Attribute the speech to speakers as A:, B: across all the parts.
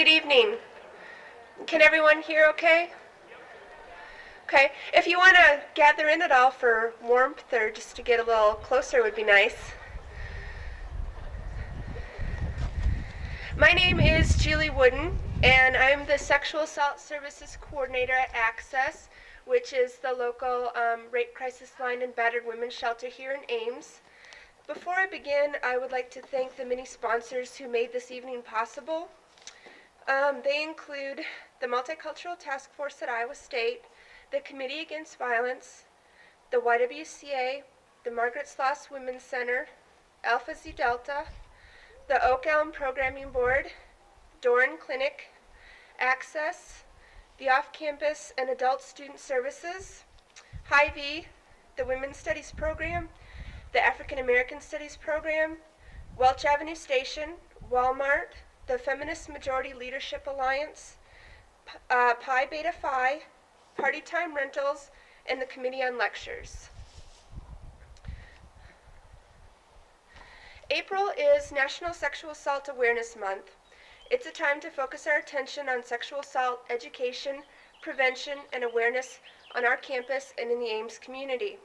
A: Good evening. Can everyone hear okay? Okay. If you want to gather in at all for warmth or just to get a little closer would be nice. My name is Julie Wooden, and I'm the Sexual Assault Services Coordinator at Access, which is the local rape crisis line and battered women's shelter here in Ames. Before I begin, I would like to thank the many sponsors who made this evening possible. They include the Multicultural Task Force at Iowa State, the Committee Against Violence, the YWCA, the Margaret Sloss Women's Center, Alpha Xi Delta, the Oak Elm Programming Board, Doran Clinic, Access, the Off-Campus and Adult Student Services, Hy-Vee, the Women's Studies Program, the African American Studies Program, Welch Avenue Station, Walmart, the Feminist Majority Leadership Alliance, Pi Beta Phi, Party Time Rentals, and the Committee on Lectures. April is National Sexual Assault Awareness Month. It's a time to focus our attention on sexual assault education, prevention, and awareness on our campus and in the Ames community.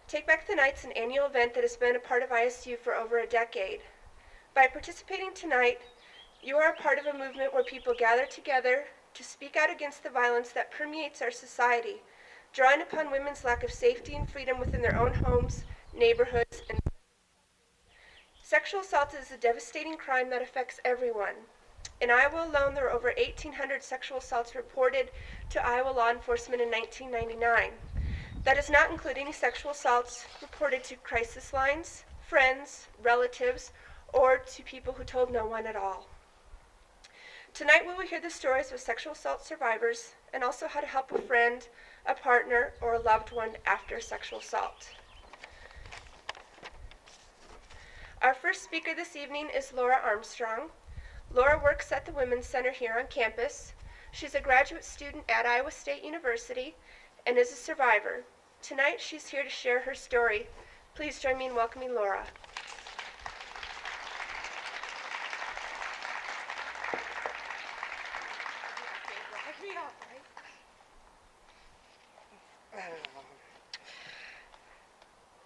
A: Take Back the Night's an annual event that has been a part of ISU for over a decade. By participating tonight, you are a part of a movement where people gather together to speak out against the violence that permeates our society, drawing upon women's lack of safety and freedom within their own homes, neighborhoods, and sexual assault is a devastating crime that affects everyone. In Iowa alone, there are over 1,800 sexual assaults reported to Iowa law enforcement in 1999. That does not include any sexual assaults reported to crisis lines, friends, relatives, or to people who told no one at all. Tonight we will hear the stories of sexual assault survivors and also how to help a friend, a partner, or a loved one after sexual assault. Our first speaker this evening is Laura Armstrong. Laura works at the Women's Center here on campus. She's a graduate student at Iowa State University and is a survivor. Tonight she's here to share her story. Please join me in welcoming Laura.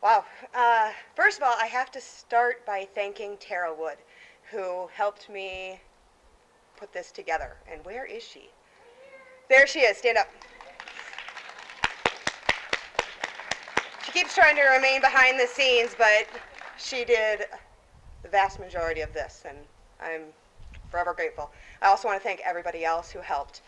B: Wow. First of all, I have to start by thanking Tara Wood, who helped me put this together. And where is she? There she is. Stand up. She keeps trying to remain behind the scenes, but she did the vast majority of this, and I'm forever grateful. I also want to thank everybody else who helped.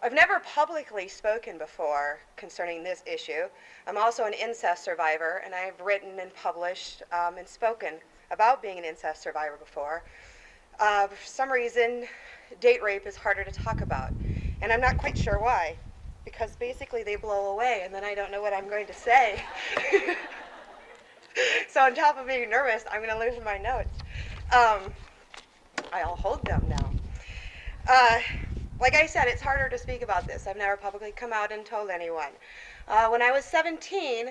B: I've never publicly spoken before concerning this issue. I'm also an incest survivor, and I've written and published and spoken about being an incest survivor before. For some reason, date rape is harder to talk about, and I'm not quite sure why, because basically they blow away, and then I don't know what I'm going to say. So on top of being nervous, I'm going to lose my notes. I'll hold them now. Like I said, it's harder to speak about this. I've never publicly come out and told anyone. When I was 17,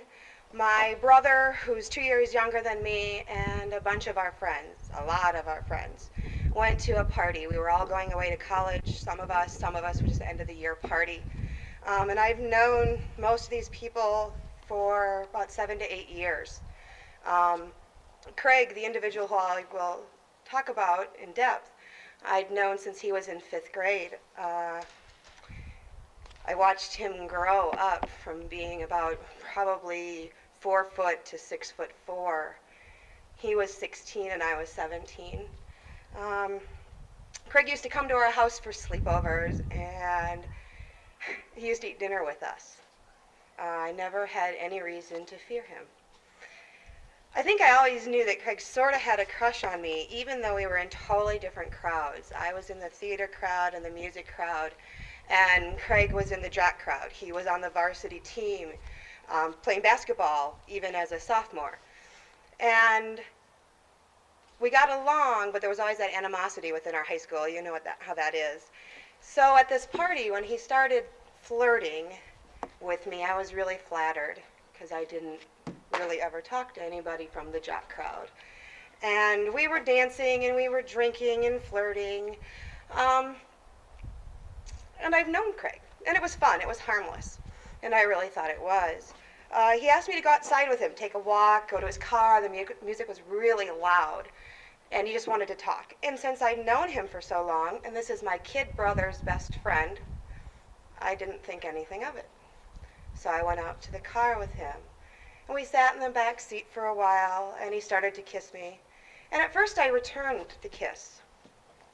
B: my brother, who's 2 years younger than me, and a bunch of our friends, a lot of our friends, went to a party. We were all going away to college, some of us were just end of the year party. And I've known most of these people for about 7 to 8 years. Craig, the individual who I will talk about in depth, I'd known since he was in 5th grade. I watched him grow up from being about probably 4 foot to 6'4". He was 16 and I was 17. Craig used to come to our house for sleepovers, and he used to eat dinner with us. I never had any reason to fear him. I think I always knew that Craig sort of had a crush on me, even though we were in totally different crowds. I was in the theater crowd and the music crowd, and Craig was in the jock crowd. He was on the varsity team, playing basketball, even as a sophomore. And we got along, but there was always that animosity within our high school. You know how that is. So at this party, when he started flirting with me, I was really flattered, because I didn't really ever talk to anybody from the jock crowd. And we were dancing and we were drinking and flirting. Um, and I've known Craig. And it was fun. It was harmless. And I really thought it was. He asked me to go outside with him, take a walk, go to his car. The music was really loud. And he just wanted to talk. And since I'd known him for so long, and this is my kid brother's best friend, I didn't think anything of it. So I went out to the car with him. And we sat in the back seat for a while, and he started to kiss me. And at first I returned the kiss.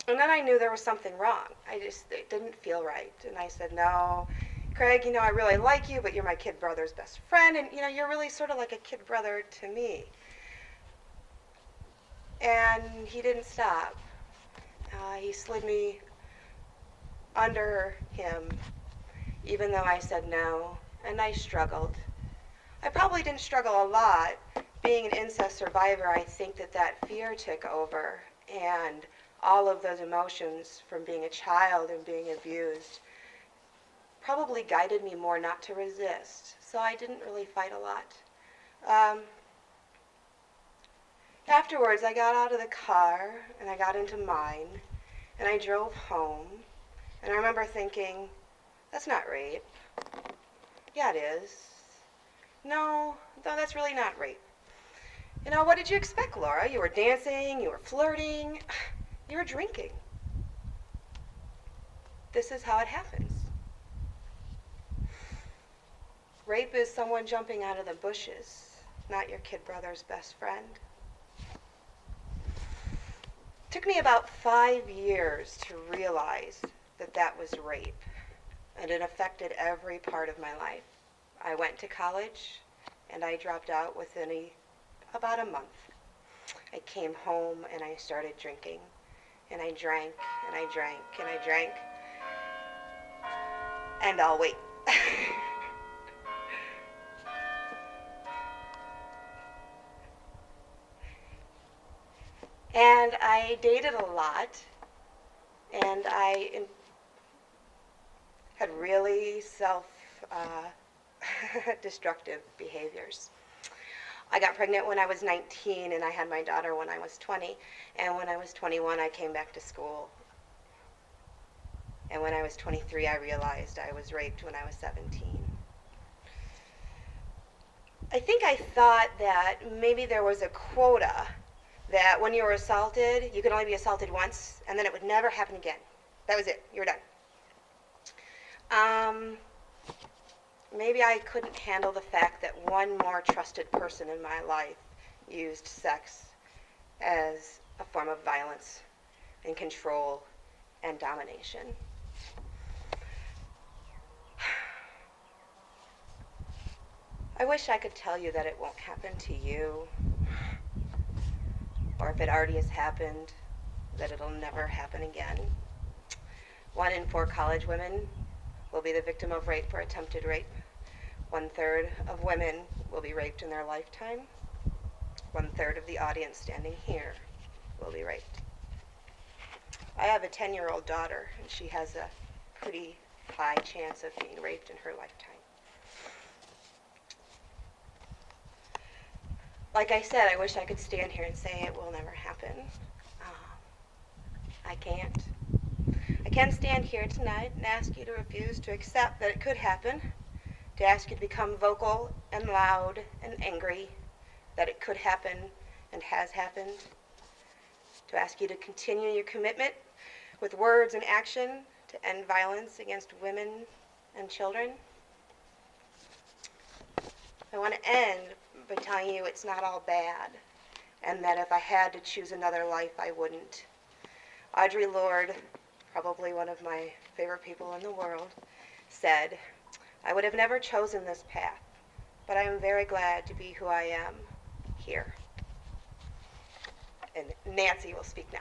B: And then I knew there was something wrong. It didn't feel right. And I said, no, Craig, I really like you, but you're my kid brother's best friend, and you're really sort of like a kid brother to me. And he didn't stop. He slid me under him, even though I said no, and I struggled. I probably didn't struggle a lot. Being an incest survivor, I think that fear took over, and all of those emotions from being a child and being abused probably guided me more not to resist. So I didn't really fight a lot. Afterwards, I got out of the car and I got into mine and I drove home. And I remember thinking, that's not rape. Yeah, it is. No, that's really not rape. What did you expect, Laura? You were dancing, you were flirting, you were drinking. This is how it happens. Rape is someone jumping out of the bushes, not your kid brother's best friend. It took me about 5 years to realize that was rape, and it affected every part of my life. I went to college, and I dropped out within about a month. I came home, and I started drinking, and I drank, and I drank, and I drank, and I'll wait. And I dated a lot, and I had really self-destructive behaviors. I got pregnant when I was 19, and I had my daughter when I was 20, and when I was 21, I came back to school. And when I was 23, I realized I was raped when I was 17. I think I thought that maybe there was a quota that when you were assaulted, you could only be assaulted once, and then it would never happen again. That was it. You were done. Maybe I couldn't handle the fact that one more trusted person in my life used sex as a form of violence and control and domination. I wish I could tell you that it won't happen to you, or if it already has happened, that it'll never happen again. 1 in 4 college women will be the victim of rape or attempted rape. 1/3 of women will be raped in their lifetime. 1/3 of the audience standing here will be raped. I have a 10-year-old daughter, and she has a pretty high chance of being raped in her lifetime. Like I said, I wish I could stand here and say it will never happen. I can't. I can stand here tonight and ask you to refuse to accept that it could happen, to ask you to become vocal and loud and angry, that it could happen and has happened, to ask you to continue your commitment with words and action to end violence against women and children. I want to end by telling you it's not all bad, and that if I had to choose another life, I wouldn't. Audre Lorde, probably one of my favorite people in the world, said, I would have never chosen this path, but I am very glad to be who I am here. And Nancy will speak now.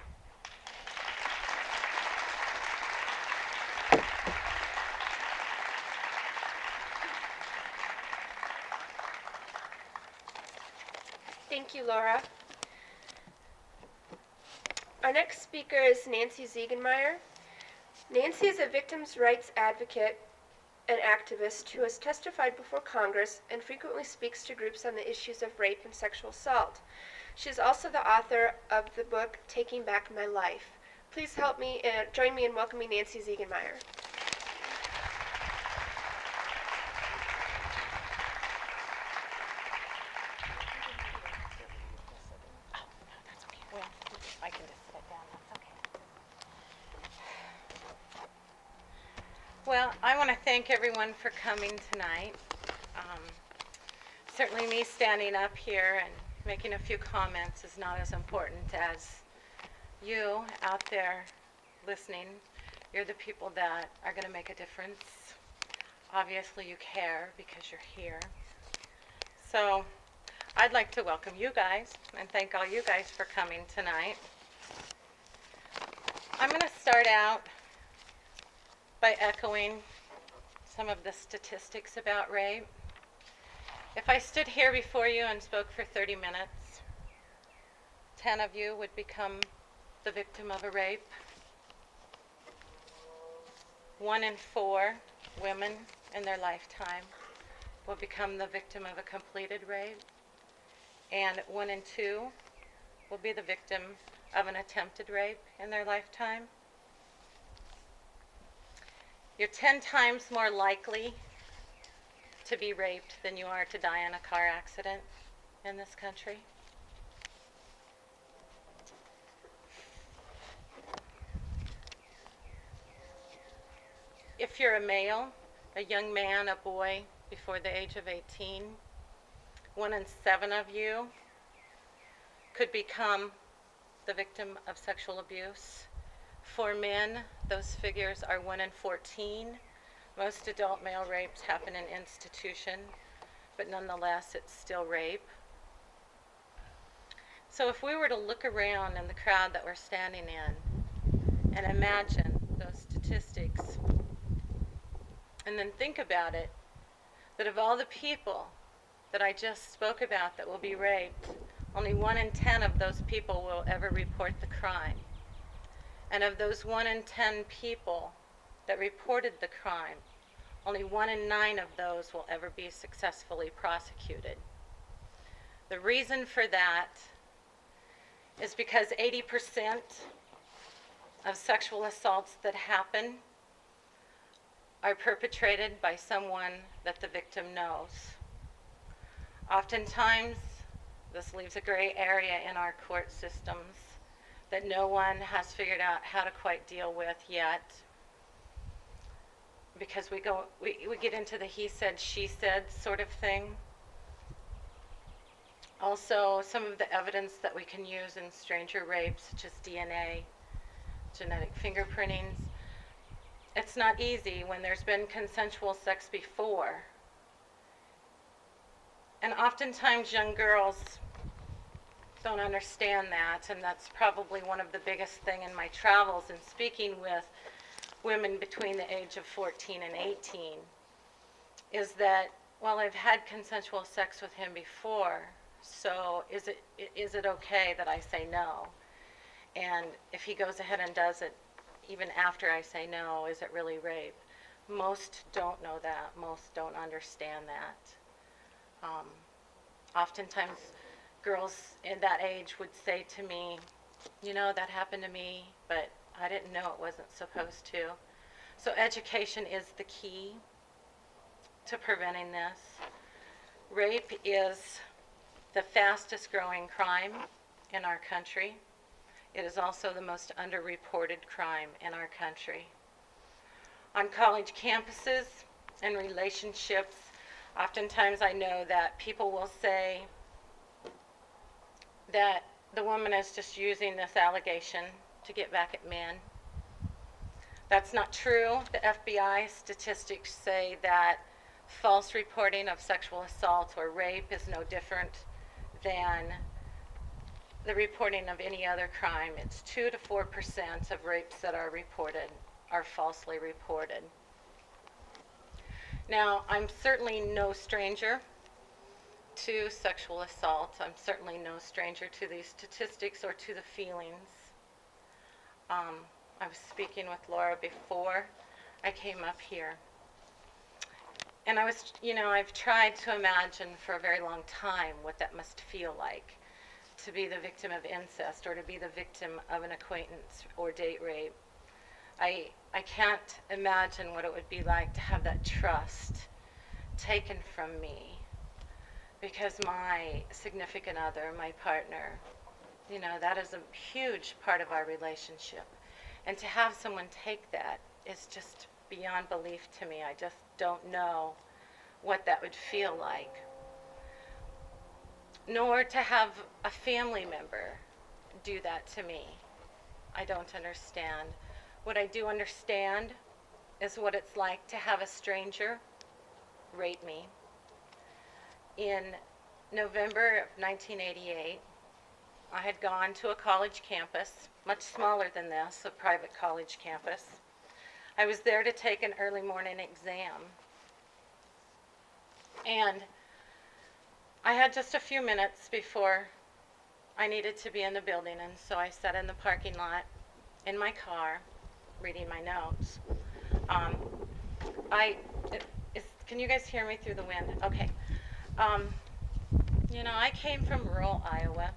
A: Thank you, Laura. Our next speaker is Nancy Ziegenmeyer. Nancy is a victims' rights advocate and activist who has testified before Congress and frequently speaks to groups on the issues of rape and sexual assault. She is also the author of the book Taking Back My Life. Please join me in welcoming Nancy Ziegenmeyer.
C: Well, I can just sit down, that's okay. Well, I want to thank everyone for coming tonight. Certainly me standing up here and making a few comments is not as important as you out there listening. You're the people that are going to make a difference. Obviously you care because you're here. So I'd like to welcome you guys and thank all you guys for coming tonight. I'm going to start out by echoing some of the statistics about rape. If I stood here before you and spoke for 30 minutes, 10 of you would become the victim of a rape. 1 in 4 women in their lifetime will become the victim of a completed rape. And 1 in 2 will be the victim of an attempted rape in their lifetime. You're 10 times more likely to be raped than you are to die in a car accident in this country. If you're a male, a young man, a boy before the age of 18, 1 in 7 of you could become the victim of sexual abuse. For men, those figures are 1 in 14. Most adult male rapes happen in institution, but nonetheless, it's still rape. So if we were to look around in the crowd that we're standing in and imagine those statistics, and then think about it, that of all the people that I just spoke about that will be raped, only 1 in 10 of those people will ever report the crime. And of those 1 in 10 people that reported the crime, only 1 in 9 of those will ever be successfully prosecuted. The reason for that is because 80% of sexual assaults that happen are perpetrated by someone that the victim knows. Oftentimes, this leaves a gray area in our court systems that no one has figured out how to quite deal with yet, because we get into the he said, she said sort of thing. Also, some of the evidence that we can use in stranger rapes, such as DNA, genetic fingerprintings, it's not easy when there's been consensual sex before. And oftentimes young girls don't understand that, and that's probably one of the biggest thing in my travels in speaking with women between the age of 14 and 18, is that, well, I've had consensual sex with him before, so is it okay that I say no? And if he goes ahead and does it, even after I say no, is it really rape? Most don't know that. Most don't understand that. Oftentimes, girls in that age would say to me, you know, that happened to me, but I didn't know it wasn't supposed to. So education is the key to preventing this. Rape is the fastest growing crime in our country. It is also the most underreported crime in our country. On college campuses and relationships, oftentimes I know that people will say that the woman is just using this allegation to get back at men. That's not true. The FBI statistics say that false reporting of sexual assault or rape is no different than the reporting of any other crime. It's 2 to 4% of rapes that are reported are falsely reported. Now, I'm certainly no stranger to sexual assault. I'm certainly no stranger to these statistics or to the feelings. I was speaking with Laura before I came up here. And I've tried to imagine for a very long time what that must feel like, to be the victim of incest or to be the victim of an acquaintance or date rape. I can't imagine what it would be like to have that trust taken from me because my significant other, my partner, that is a huge part of our relationship. And to have someone take that is just beyond belief to me. I just don't know what that would feel like. Nor to have a family member do that to me. I don't understand. What I do understand is what it's like to have a stranger rape me. In November of 1988, I had gone to a college campus, much smaller than this, a private college campus. I was there to take an early morning exam. And I had just a few minutes before I needed to be in the building, and so I sat in the parking lot in my car reading my notes. Can you guys hear me through the wind? Okay. I came from rural Iowa.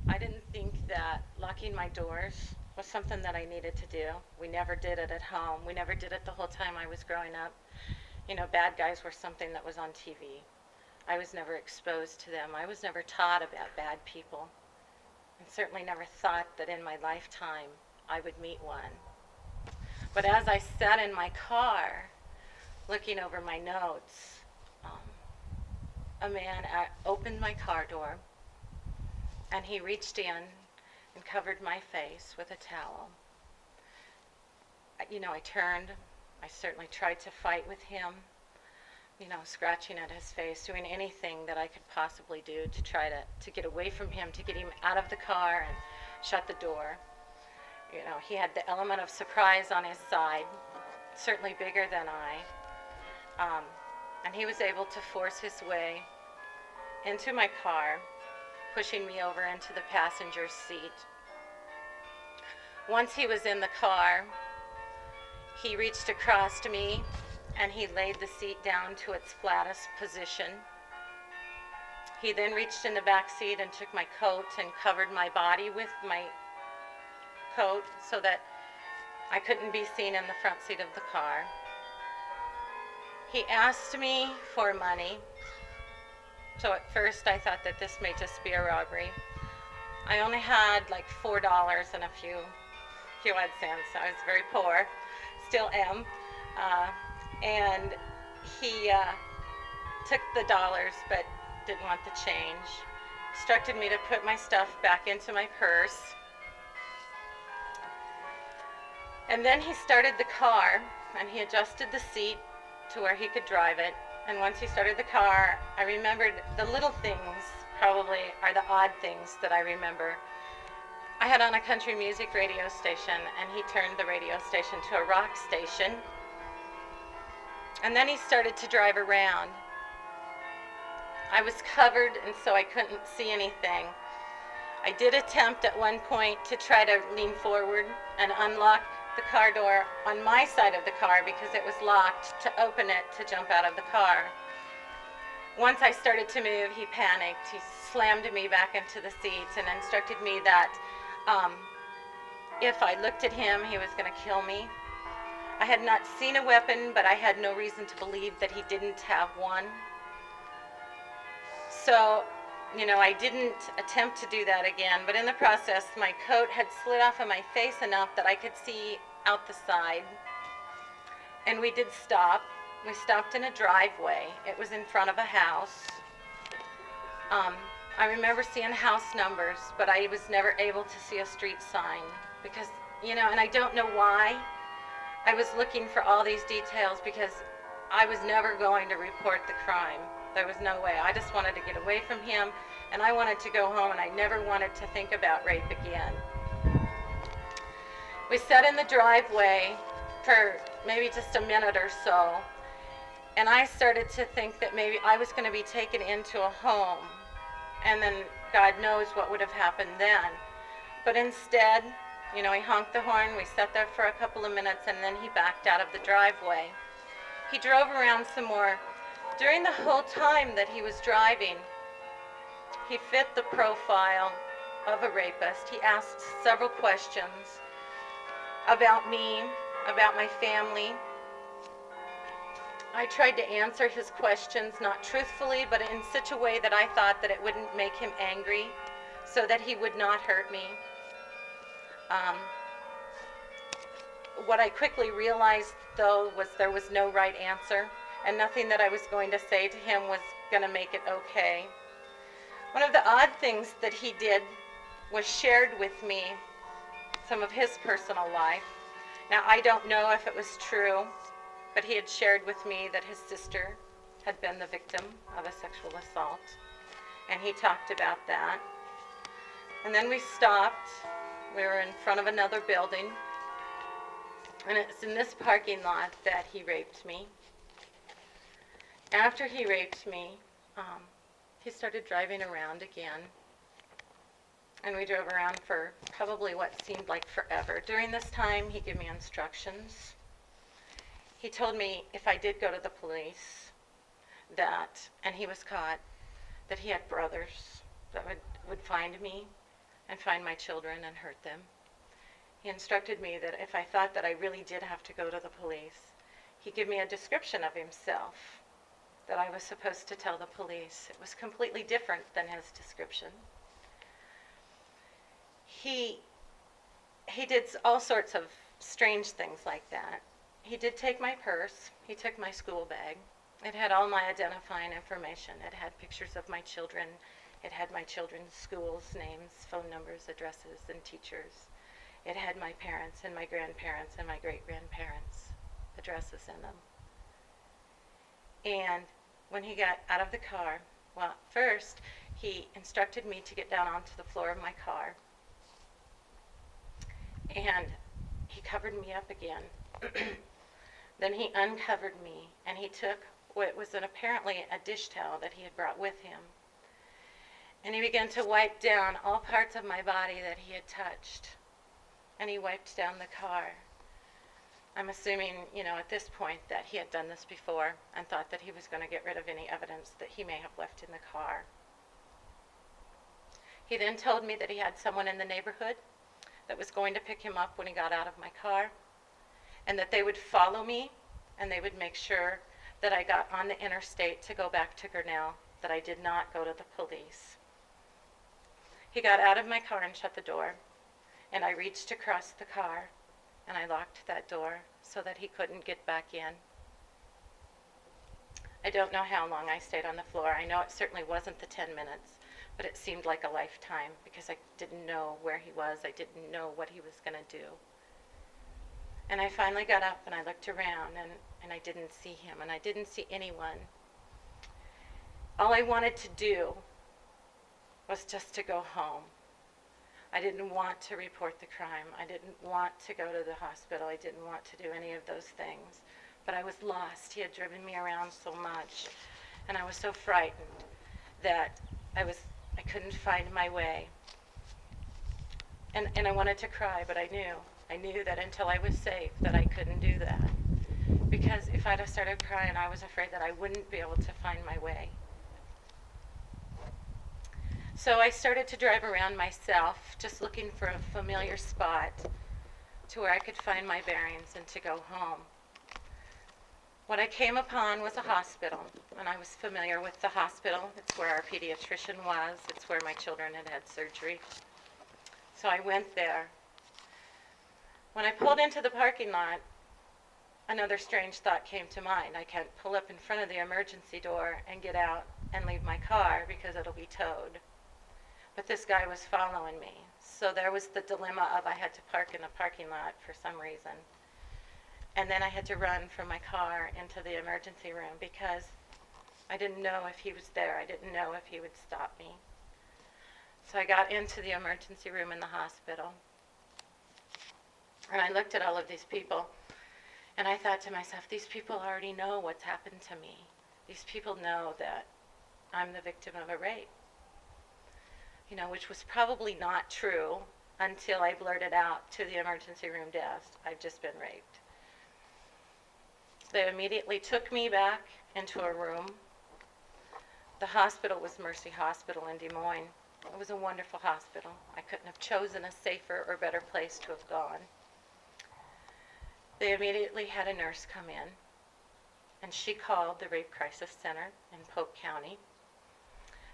C: I didn't think that locking my doors was something that I needed to do. We never did it at home. We never did it the whole time I was growing up. Bad guys were something that was on TV. I was never exposed to them. I was never taught about bad people, and certainly never thought that in my lifetime I would meet one. But as I sat in my car, looking over my notes, a man opened my car door, and he reached in and covered my face with a towel. I turned. I certainly tried to fight with him, scratching at his face, doing anything that I could possibly do to try to get away from him, to get him out of the car and shut the door. He had the element of surprise on his side, certainly bigger than I. And he was able to force his way into my car, pushing me over into the passenger seat. Once he was in the car, he reached across to me and he laid the seat down to its flattest position. He then reached in the back seat and took my coat and covered my body with my coat so that I couldn't be seen in the front seat of the car. He asked me for money. So at first I thought that this may just be a robbery. I only had like $4 and a few odd cents. I was very poor, still am. And he took the dollars but didn't want the change. Instructed me to put my stuff back into my purse. And then he started the car and he adjusted the seat to where he could drive it. And once he started the car, I remembered the little things probably are the odd things that I remember. I had on a country music radio station and he turned the radio station to a rock station. And then he started to drive around. I was covered and so I couldn't see anything. I did attempt at one point to try to lean forward and unlock the car door on my side of the car because it was locked, to open it to jump out of the car. Once I started to move, he panicked. He slammed me back into the seats and instructed me that if I looked at him, he was going to kill me. I had not seen a weapon, but I had no reason to believe that he didn't have one. So, I didn't attempt to do that again, but in the process, my coat had slid off of my face enough that I could see out the side. And we did stop. We stopped in a driveway. It was in front of a house. I remember seeing house numbers, but I was never able to see a street sign because, and I don't know why. I was looking for all these details because I was never going to report the crime. There was no way. I just wanted to get away from him, and I wanted to go home, and I never wanted to think about rape again. We sat in the driveway for maybe just a minute or so, and I started to think that maybe I was going to be taken into a home, and then God knows what would have happened then. But instead, he honked the horn. We sat there for a couple of minutes, and then he backed out of the driveway. He drove around some more. During the whole time that he was driving, He fit the profile of a rapist. He asked several questions about me, about my family. I tried to answer his questions, not truthfully, but in such a way that I thought that it wouldn't make him angry, so that he would not hurt me. What I quickly realized, though, was there was no right answer, and nothing that I was going to say to him was going to make it okay. One of the odd things that he did was shared with me some of his personal life. Now, I don't know if it was true, but he had shared with me that his sister had been the victim of a sexual assault, and he talked about that. And then we stopped. We were in front of another building, and it's in this parking lot that he raped me. After he raped me, he started driving around again, and we drove around for probably what seemed like forever. During this time, he gave me instructions. He told me if I did go to the police, and he was caught, that he had brothers that would find me and find my children and hurt them. He instructed me that if I thought that I really did have to go to the police, he'd give me a description of himself that I was supposed to tell the police. It was completely different than his description. He did all sorts of strange things like that. He did take my purse. He took my school bag. It had all my identifying information. It had pictures of my children. It had my children's schools, names, phone numbers, addresses, and teachers. It had my parents and my grandparents and my great-grandparents' addresses in them. And when he got out of the car, well, first, he instructed me to get down onto the floor of my car. And he covered me up again. Then he uncovered me, and he took what was apparently a dish towel that he had brought with him. And he began to wipe down all parts of my body that he had touched. And he wiped down the car. I'm assuming, at this point that he had done this before and thought that he was going to get rid of any evidence that he may have left in the car. He then told me that he had someone in the neighborhood that was going to pick him up when he got out of my car, and that they would follow me, and they would make sure that I got on the interstate to go back to Grinnell, that I did not go to the police. He got out of my car and shut the door, and I reached across the car, and I locked that door so that he couldn't get back in. I don't know how long I stayed on the floor. I know it certainly wasn't the 10 minutes, but it seemed like a lifetime because I didn't know where he was. I didn't know what he was going to do. And I finally got up and I looked around, and I didn't see him, and I didn't see anyone. All I wanted to do was just to go home. I didn't want to report the crime. I didn't want to go to the hospital. I didn't want to do any of those things. But I was lost. He had driven me around so much, and I was so frightened that I couldn't find my way. And I wanted to cry, but I knew that until I was safe that I couldn't do that. Because if I'd have started crying, I was afraid that I wouldn't be able to find my way. So I started to drive around myself, just looking for a familiar spot to where I could find my bearings and to go home. What I came upon was a hospital, and I was familiar with the hospital. It's where our pediatrician was. It's where my children had had surgery. So I went there. When I pulled into the parking lot, another strange thought came to mind. I can't pull up in front of the emergency door and get out and leave my car because it'll be towed. But this guy was following me. So there was the dilemma of I had to park in a parking lot for some reason. And then I had to run from my car into the emergency room because I didn't know if he was there. I didn't know if he would stop me. So I got into the emergency room in the hospital. And I looked at all of these people. And I thought to myself, these people already know what's happened to me. These people know that I'm the victim of a rape. Which was probably not true until I blurted out to the emergency room desk, I've just been raped. They immediately took me back into a room The hospital was Mercy Hospital in Des Moines. It was a wonderful hospital. I couldn't have chosen a safer or better place to have gone. They immediately had a nurse come in, and she called the Rape Crisis Center in Polk County,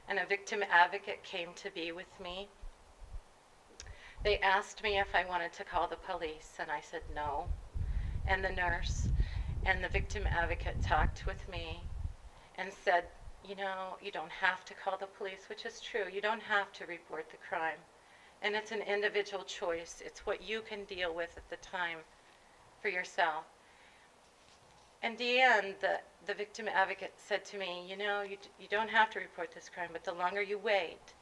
C: and a victim advocate came to be with me. They asked me if I wanted to call the police, and I said no. And the nurse and the victim advocate talked with me and said, you know, you don't have to call the police, which is true. You don't have to report the crime. And it's an individual choice. It's what you can deal with at the time for yourself. And Deanne, the victim advocate, said to me, you know, you don't have to report this crime, but the longer you wait,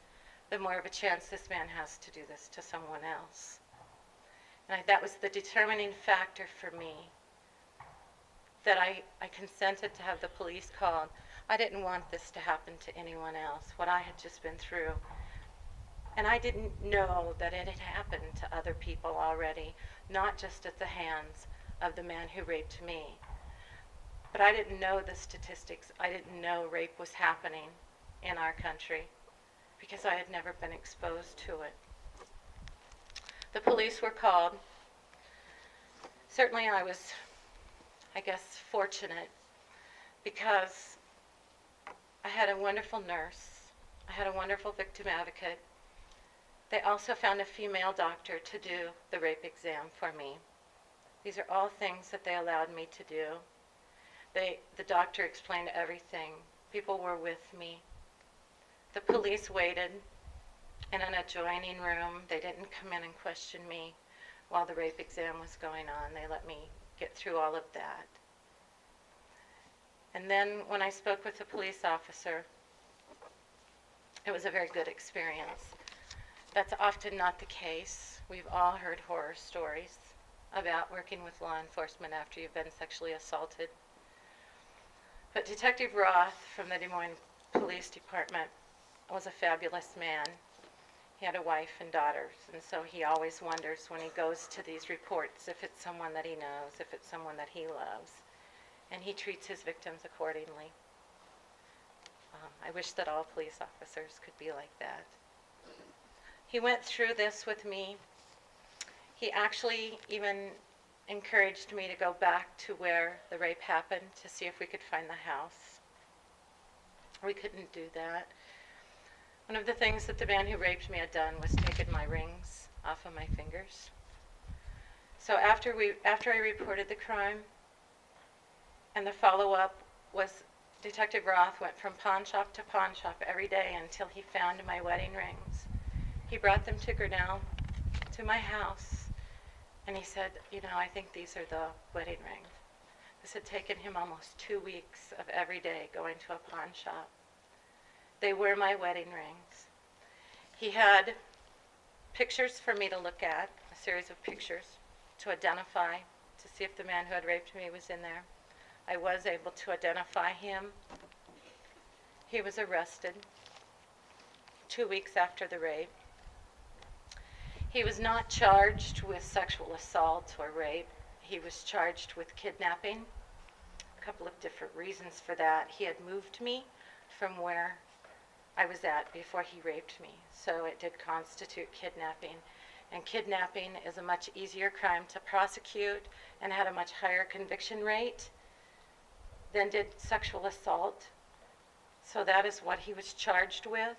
C: the more of a chance this man has to do this to someone else. And that was the determining factor for me, that I consented to have the police called. I didn't want this to happen to anyone else, what I had just been through. And I didn't know that it had happened to other people already, not just at the hands of the man who raped me. But I didn't know the statistics. I didn't know rape was happening in our country because I had never been exposed to it. The police were called. Certainly I was, I guess, fortunate because I had a wonderful nurse. I had a wonderful victim advocate. They also found a female doctor to do the rape exam for me. These are all things that they allowed me to do. The doctor explained everything. People were with me. The police waited in an adjoining room. They didn't come in and question me while the rape exam was going on. They let me get through all of that. And then when I spoke with the police officer, it was a very good experience. That's often not the case. We've all heard horror stories about working with law enforcement after you've been sexually assaulted. But Detective Roth from the Des Moines Police Department was a fabulous man. He had a wife and daughters, and so he always wonders when he goes to these reports if it's someone that he knows, if it's someone that he loves, and he treats his victims accordingly. I wish that all police officers could be like that. He went through this with me. He actually even encouraged me to go back to where the rape happened to see if we could find the house. We couldn't do that. One of the things that the man who raped me had done was taken my rings off of my fingers. So after I reported the crime, and the follow-up was Detective Roth went from pawn shop to pawn shop every day until he found my wedding rings. He brought them to Grinnell, to my house, and he said, you know, I think these are the wedding rings. This had taken him almost 2 weeks of every day going to a pawn shop. They were my wedding rings. He had pictures for me to look at, a series of pictures to identify, to see if the man who had raped me was in there. I was able to identify him. He was arrested 2 weeks after the rape. He was not charged with sexual assault or rape. He was charged with kidnapping. A couple of different reasons for that. He had moved me from where I was at before he raped me, so it did constitute kidnapping. And kidnapping is a much easier crime to prosecute and had a much higher conviction rate than did sexual assault. So that is what he was charged with.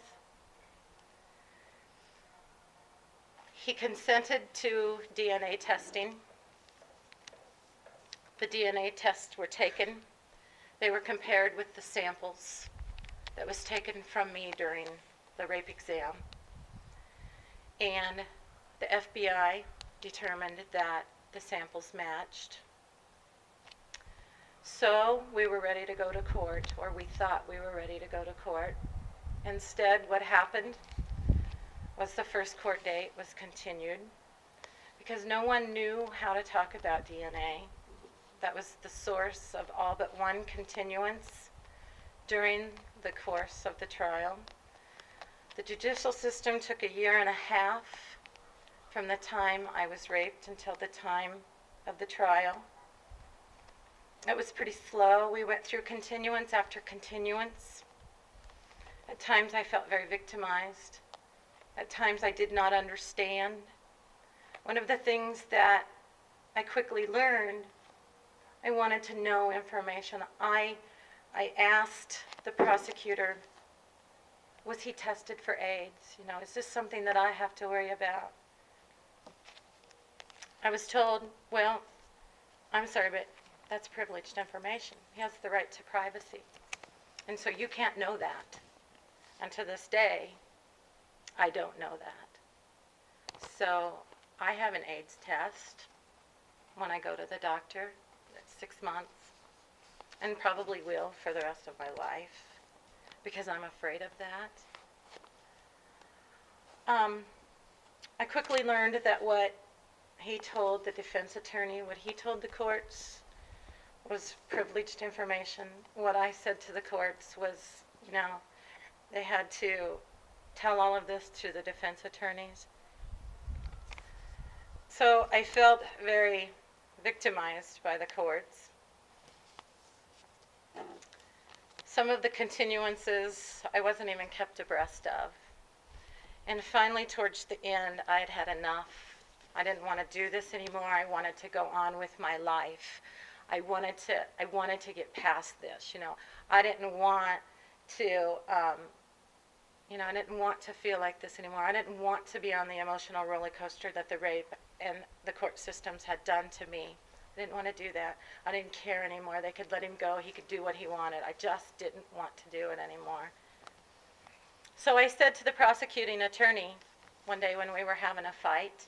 C: He consented to DNA testing. The DNA tests were taken. They were compared with the samples that was taken from me during the rape exam. And the FBI determined that the samples matched. So we were ready to go to court, or we thought we were ready to go to court. Instead, what happened was the first court date was continued because no one knew how to talk about DNA. That was the source of all but one continuance during the course of the trial. The judicial system took 1.5 years from the time I was raped until the time of the trial. It was pretty slow. We went through continuance after continuance. At times I felt very victimized. At times I did not understand. One of the things that I quickly learned, I wanted to know information. I asked the prosecutor, was he tested for AIDS? You know, is this something that I have to worry about? I was told, well, I'm sorry, but that's privileged information. He has the right to privacy. And so you can't know that. And to this day, I don't know that. So I have an AIDS test when I go to the doctor. It's 6 months, and probably will for the rest of my life because I'm afraid of that. I quickly learned that what he told the defense attorney, what he told the courts was privileged information. What I said to the courts was, you know, they had to tell all of this to the defense attorneys. So I felt very victimized by the courts. Some of the continuances I wasn't even kept abreast of. And finally, towards the end, I had had enough. I didn't want to do this anymore. I wanted to go on with my life. I wanted to get past this. You know, I didn't want to, I didn't want to feel like this anymore. I didn't want to be on the emotional roller coaster that the rape and the court systems had done to me. I didn't want to do that. I didn't care anymore. They could let him go. He could do what he wanted. I just didn't want to do it anymore. So I said to the prosecuting attorney one day when we were having a fight,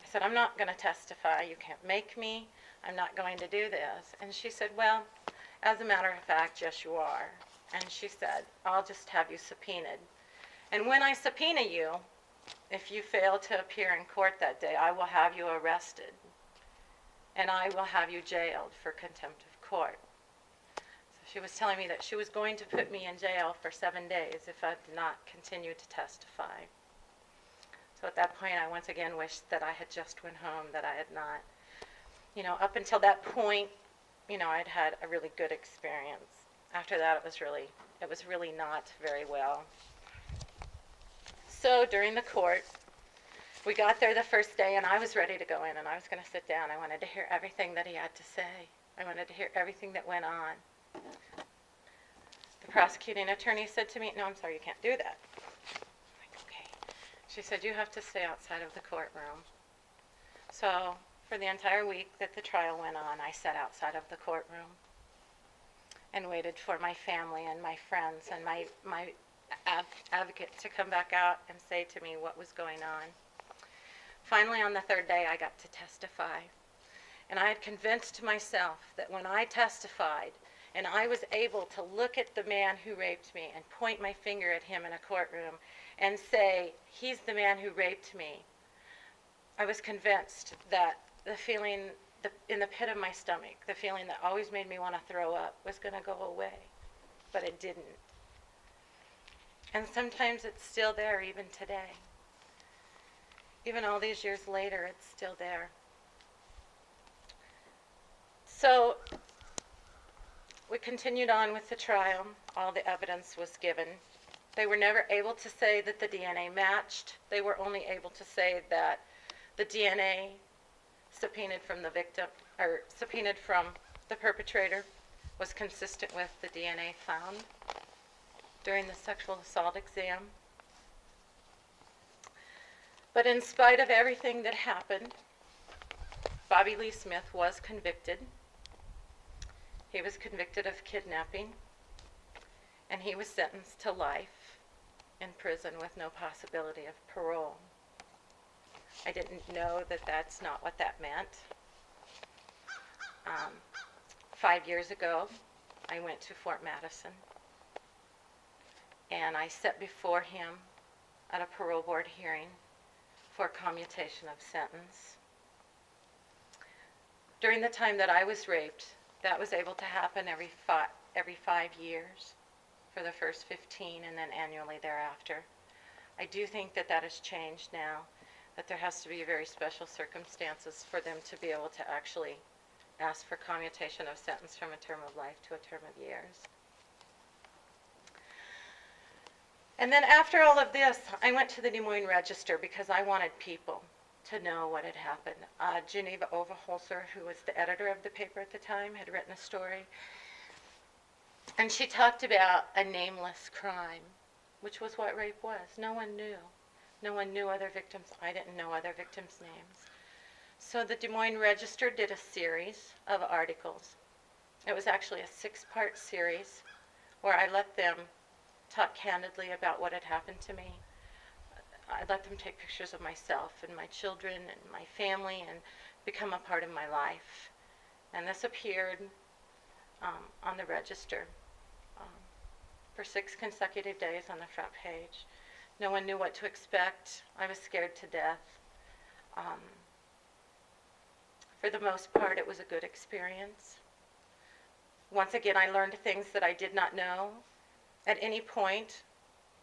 C: I said, I'm not going to testify. You can't make me. I'm not going to do this. And she said, well, as a matter of fact, yes, you are. And she said, I'll just have you subpoenaed. And when I subpoena you, if you fail to appear in court that day, I will have you arrested. And I will have you jailed for contempt of court. She was telling me that she was going to put me in jail for 7 days if I did not continue to testify. So at that point, I once again wished that I had just went home, that I had not. You know, up until that point, I'd had a really good experience. After that, it was really not very well. So during the court, we got there the first day, and I was ready to go in, and I was going to sit down. I wanted to hear everything that he had to say. I wanted to hear everything that went on. The prosecuting attorney said to me, no, I'm sorry, you can't do that. I'm like, okay. She said, you have to stay outside of the courtroom. So for the entire week that the trial went on, I sat outside of the courtroom and waited for my family and my friends and my advocate to come back out and say to me what was going on. Finally, on the third day, I got to testify. And I had convinced myself that when I testified, and I was able to look at the man who raped me and point my finger at him in a courtroom and say, he's the man who raped me, I was convinced that the feeling in the pit of my stomach, the feeling that always made me want to throw up, was going to go away. But it didn't. And sometimes it's still there even today. Even all these years later, it's still there. So we continued on with the trial. All the evidence was given. They were never able to say that the DNA matched. They were only able to say that the DNA subpoenaed from the victim, or subpoenaed from the perpetrator, was consistent with the DNA found during the sexual assault exam. But in spite of everything that happened, Bobby Lee Smith was convicted. He was convicted of kidnapping, and he was sentenced to life in prison with no possibility of parole. I didn't know that that's not what that meant. 5 years ago, I went to Fort Madison, and I sat before him at a parole board hearing for commutation of sentence. During the time that I was raped, that was able to happen every 5 years for the first 15 and then annually thereafter. I do think that that has changed now, that there has to be very special circumstances for them to be able to actually ask for commutation of sentence from a term of life to a term of years. And then after all of this, I went to the Des Moines Register because I wanted people to know what had happened. Geneva Overholser, who was the editor of the paper at the time, had written a story. And she talked about a nameless crime, which was what rape was. No one knew. No one knew other victims. I didn't know other victims' names. So the Des Moines Register did a series of articles. It was actually a 6-part series where I let them talk candidly about what had happened to me. I let them take pictures of myself and my children and my family and become a part of my life. And this appeared on the Register um, for 6 consecutive days on the front page. No one knew what to expect. I was scared to death. For the most part, it was a good experience. Once again, I learned things that I did not know. At any point,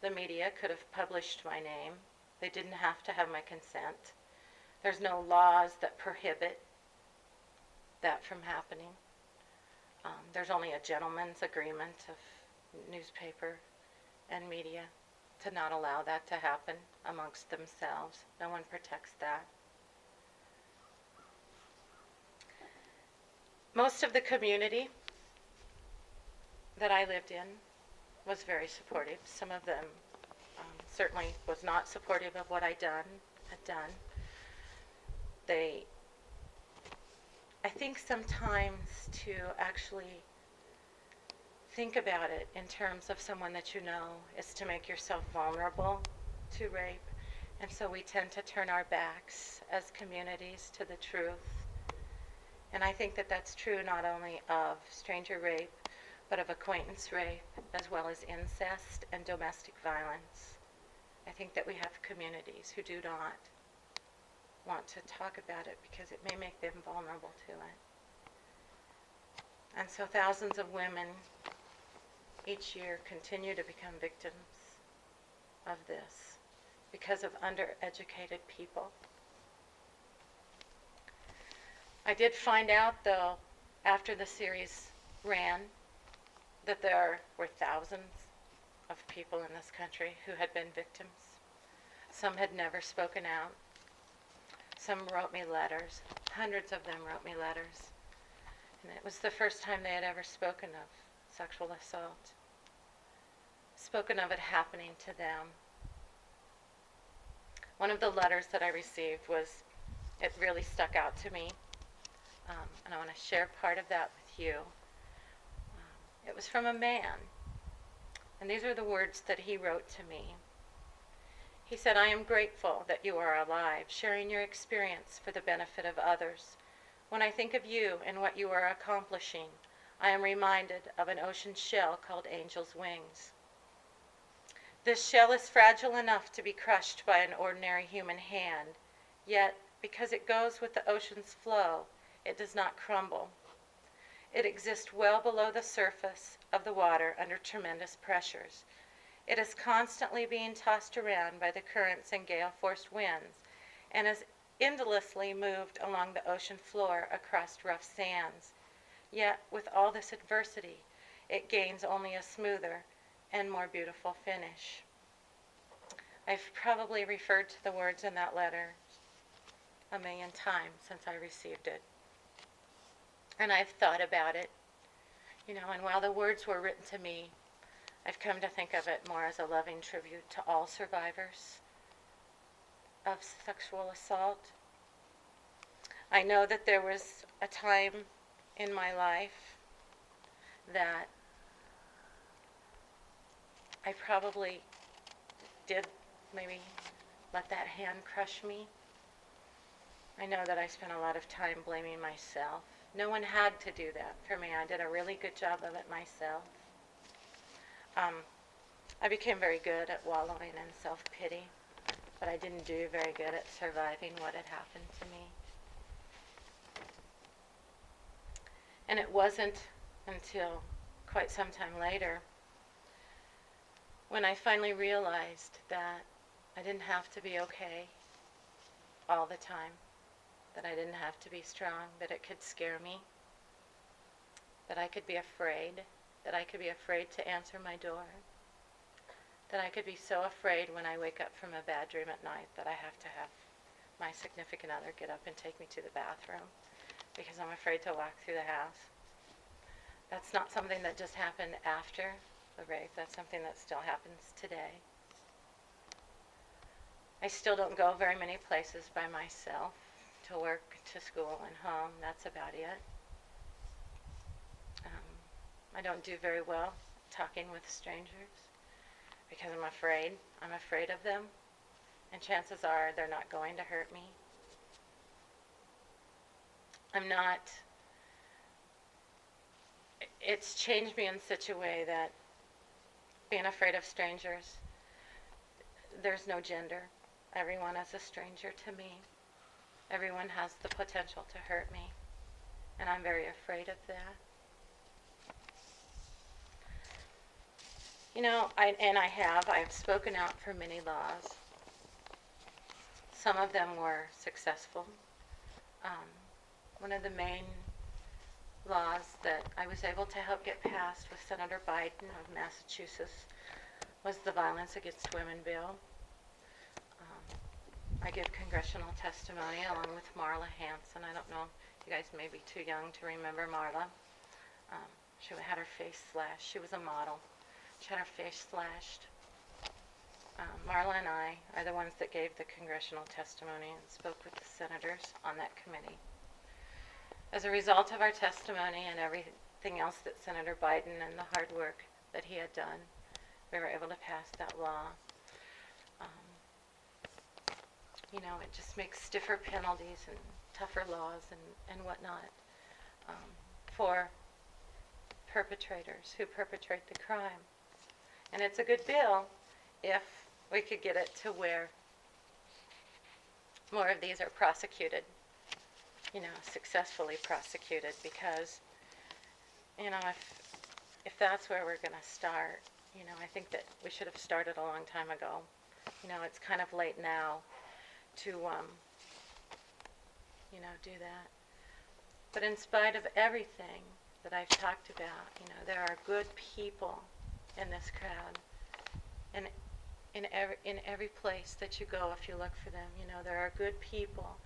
C: the media could have published my name. They didn't have to have my consent. There's no laws that prohibit that from happening. There's only a gentleman's agreement of newspaper and media to not allow that to happen amongst themselves. No one protects that. Most of the community that I lived in was very supportive. Some of them certainly was not supportive of what had done. I think sometimes to actually think about it in terms of someone that you know is to make yourself vulnerable to rape. And so we tend to turn our backs as communities to the truth. And I think that that's true not only of stranger rape, but of acquaintance rape, as well as incest and domestic violence. I think that we have communities who do not want to talk about it because it may make them vulnerable to it. And so thousands of women each year continue to become victims of this because of undereducated people. I did find out, though, after the series ran, that there were thousands of people in this country who had been victims. Some had never spoken out. Some wrote me letters. Hundreds of them wrote me letters. And it was the first time they had ever spoken of sexual assault, spoken of it happening to them. One of the letters that I received it really stuck out to me, and I want to share part of that with you. It was from a man, and these are the words that he wrote to me. He said, "I am grateful that you are alive, sharing your experience for the benefit of others. When I think of you and what you are accomplishing, I am reminded of an ocean shell called Angel's Wings. This shell is fragile enough to be crushed by an ordinary human hand, yet because it goes with the ocean's flow, it does not crumble. It exists well below the surface of the water under tremendous pressures. It is constantly being tossed around by the currents and gale-force winds, and is endlessly moved along the ocean floor across rough sands. Yet, with all this adversity, it gains only a smoother and more beautiful finish." I've probably referred to the words in that letter a million times since I received it. And I've thought about it, and while the words were written to me, I've come to think of it more as a loving tribute to all survivors of sexual assault. I know that there was a time in my life that I probably did maybe let that hand crush me. I know that I spent a lot of time blaming myself. No one had to do that for me. I did a really good job of it myself. I became very good at wallowing in self-pity, but I didn't do very good at surviving what had happened to me. And it wasn't until quite some time later when I finally realized that I didn't have to be okay all the time, that I didn't have to be strong, that it could scare me, that I could be afraid, that I could be afraid to answer my door, that I could be so afraid when I wake up from a bad dream at night that I have to have my significant other get up and take me to the bathroom because I'm afraid to walk through the house. That's not something that just happened after the rape. That's something that still happens today. I still don't go very many places by myself, to work, to school, and home. That's about it. I don't do very well talking with strangers because I'm afraid. I'm afraid of them, and chances are they're not going to hurt me. It's changed me in such a way that being afraid of strangers, there's no gender. Everyone is a stranger to me. Everyone has the potential to hurt me, and I'm very afraid of that. You know, I've spoken out for many laws. Some of them were successful. One of the main laws that I was able to help get passed with Senator Biden of Massachusetts was the Violence Against Women bill. I give congressional testimony along with Marla Hanson. I don't know, you guys may be too young to remember Marla. She had her face slashed. She was a model. She had her face slashed. Marla and I are the ones that gave the congressional testimony and spoke with the senators on that committee. As a result of our testimony and everything else that Senator Biden and the hard work that he had done, we were able to pass that law. You know, it just makes stiffer penalties and tougher laws and whatnot for perpetrators who perpetrate the crime. And it's a good bill if we could get it to where more of these are prosecuted, you know, successfully prosecuted, because, you know, if that's where we're going to start, you know, I think that we should have started a long time ago. You know, it's kind of late now to, you know, do that. But in spite of everything that I've talked about, you know, there are good people in this crowd, and in every place that you go, if you look for them, you know, there are good people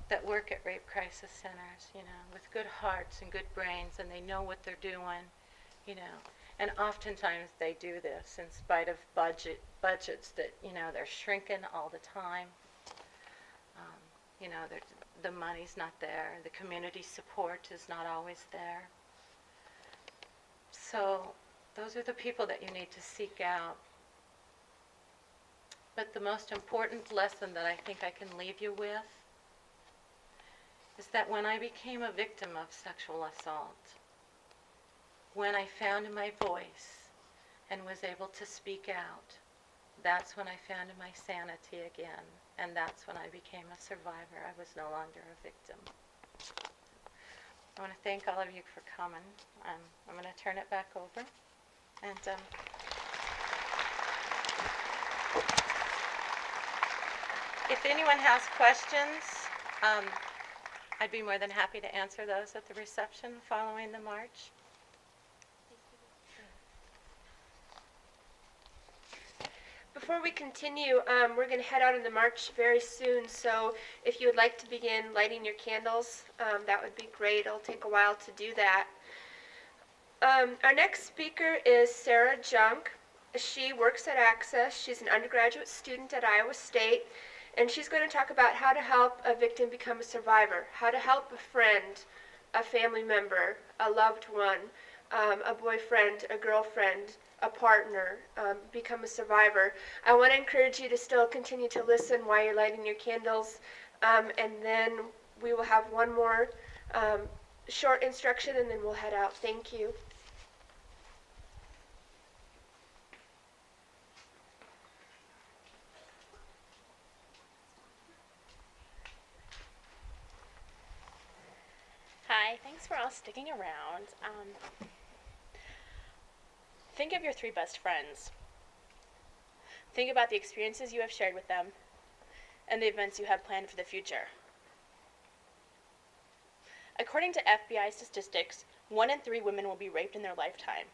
C: that work at rape crisis centers, you know, with good hearts and good brains, and they know what they're doing, you know. And oftentimes they do this in spite of budgets that, you know, they're shrinking all the time. You know, the money's not there. The community support is not always there. So those are the people that you need to seek out. But the most important lesson that I think I can leave you with is that when I became a victim of sexual assault, when I found my voice and was able to speak out, that's when I found my sanity again, and that's when I became a survivor. I was no longer a victim. I want to thank all of you for coming. I'm going to turn it back over. And if anyone has questions, I'd be more than happy to answer those at the reception following the march.
A: Before we continue, we're going to head out on the march very soon, so if you would like to begin lighting your candles, that would be great. It'll take a while to do that. Our next speaker is Sarah Junk. She works at Access. She's an undergraduate student at Iowa State, and she's going to talk about how to help a victim become a survivor, how to help a friend, a family member, a loved one, a boyfriend, a girlfriend, a partner, become a survivor. I want to encourage you to still continue to listen while you're lighting your candles, and then we will have one more short instruction, and then we'll head out. Thank you.
D: Hi, thanks for all sticking around. Think of your 3 best friends. Think about the experiences you have shared with them and the events you have planned for the future. According to FBI statistics, 1 in 3 women will be raped in their lifetime.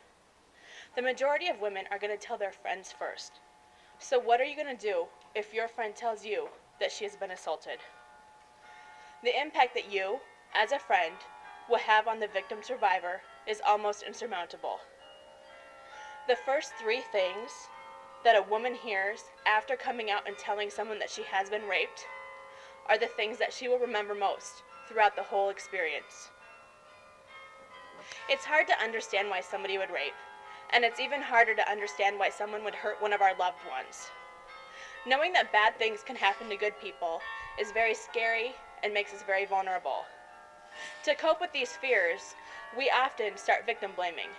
D: The majority of women are going to tell their friends first. So what are you going to do if your friend tells you that she has been assaulted? The impact that you, as a friend, will have on the victim survivor is almost insurmountable. The first 3 things that a woman hears after coming out and telling someone that she has been raped are the things that she will remember most throughout the whole experience. It's hard to understand why somebody would rape, and it's even harder to understand why someone would hurt one of our loved ones. Knowing that bad things can happen to good people is very scary and makes us very vulnerable. To cope with these fears, we often start victim blaming.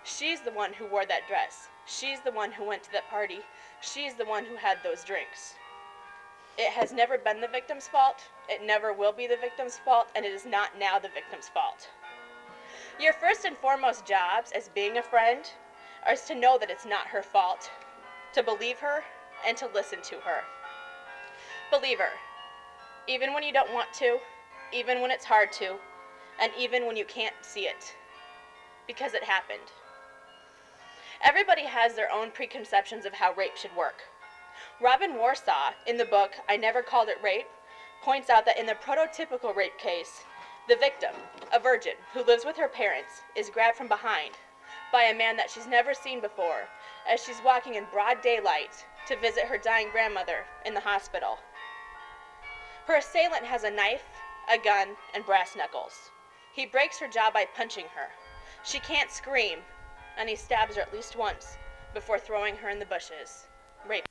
D: She's the one who wore that dress. She's the one who went to that party. She's the one who had those drinks. It has never been the victim's fault. It never will be the victim's fault, and it is not now the victim's fault. Your first and foremost jobs as being a friend is to know that it's not her fault, to believe her, and to listen to her. Believe her, even when you don't want to, even when it's hard to, and even when you can't see it, because it happened. Everybody has their own preconceptions of how rape should work. Robin Warsaw, in the book I Never Called It Rape, points out that in the prototypical rape case, the victim, a virgin who lives with her parents, is grabbed from behind by a man that she's never seen before as she's walking in broad daylight to visit her dying grandmother in the hospital. Her assailant has a knife, a gun, and brass knuckles. He breaks her jaw by punching her. She can't scream, and he stabs her at least once before throwing her in the bushes, raping